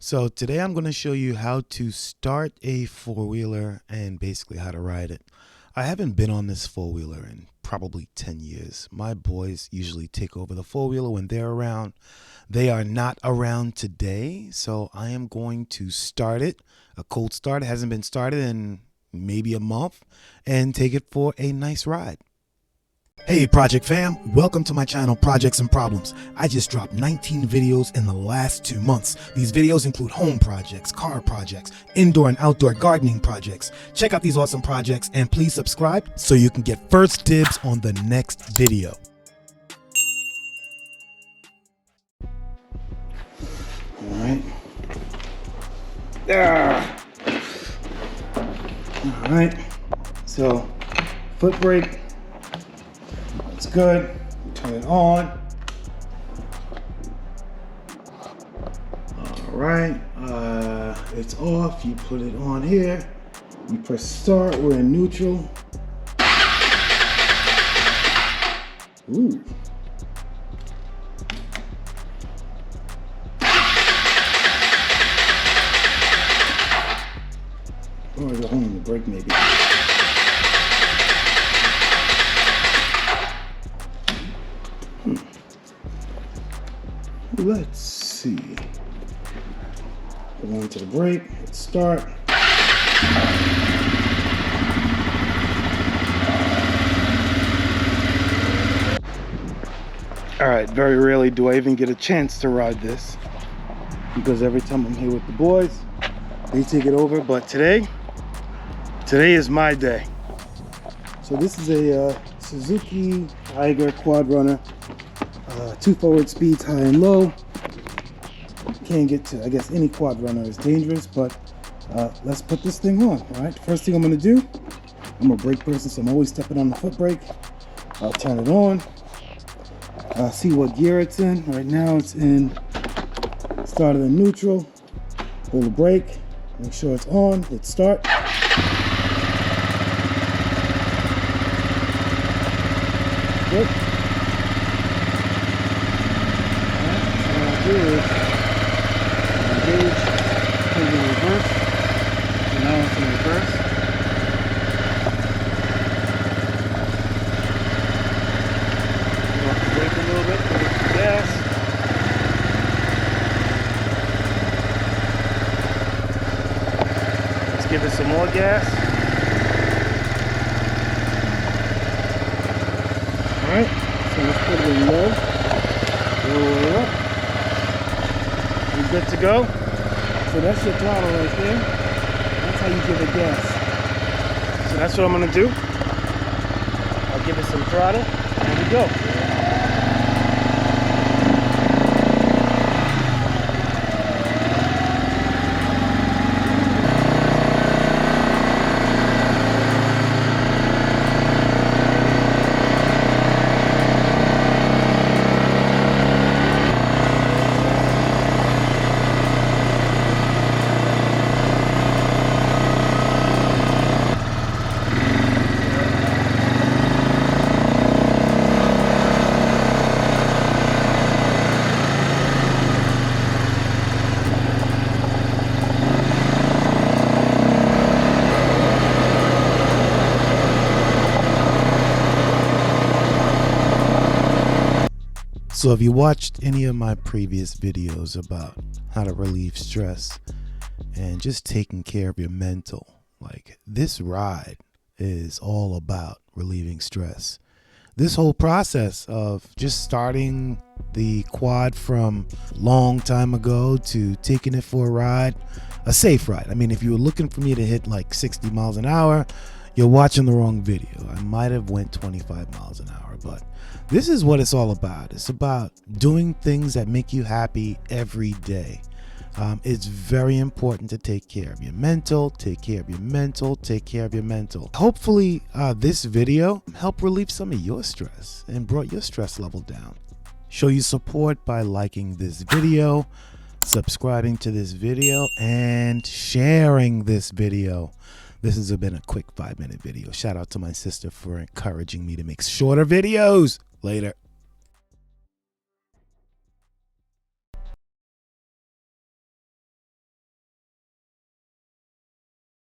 So today I'm going to show you how to start a four-wheeler and basically how to ride it. I haven't been on this four-wheeler in probably 10 years. My boys usually take over the four-wheeler when they're around. They are not around today, so I am going to start it. A cold start. It hasn't been started in maybe a month, and take it for a nice ride. Hey Project Fam, welcome to my channel Projects and Problems. I just dropped 19 videos in the last 2 months. These videos include home projects, car projects, indoor and outdoor gardening projects. Check out these awesome projects and please subscribe so you can get first dibs on the next video. Alright. Alright. So, foot brake. It's good. Turn it on. All right. It's off. You put it on here. You press start. We're in neutral. Ooh. Or go home the brake maybe. Let's see. Go into the brake, hit start. Alright, very rarely do I even get a chance to ride this because every time I'm here with the boys, they take it over. But today is my day. So this is a Suzuki EIGER QuadRunner. 2 forward speeds, high and low. Can't get to, I guess any quad runner is dangerous, but let's put this thing on. All right, first thing I'm going to do, I'm a brake person, so I'm always stepping on the foot brake. I'll turn it on, see what gear it's in. Right now it's in, started in neutral. Hold the brake, make sure it's on, hit start. Good. Is engage, put it in reverse. So now it's in reverse. Go off the brake a little bit, put it to gas. Let's give it some more gas. Alright, so let's put it in low. Roll it up. Good to go. So that's your throttle right there. That's how you give it gas. So that's what I'm going to do. I'll give it some throttle. There we go. So if you watched any of my previous videos about how to relieve stress and just taking care of your mental, like this ride is all about relieving stress. This whole process of just starting the quad from long time ago to taking it for a ride, a safe ride. I mean, if you were looking for me to hit like 60 miles an hour, you're watching the wrong video. I might have went 25 miles an hour, but this is what it's all about. It's about doing things that make you happy every day. It's very important to take care of your mental, take care of your mental, take care of your mental. Hopefully this video helped relieve some of your stress and brought your stress level down. Show you support by liking this video, subscribing to this video, and sharing this video. This has been a quick 5-minute video. Shout out to my sister for encouraging me to make shorter videos. Later.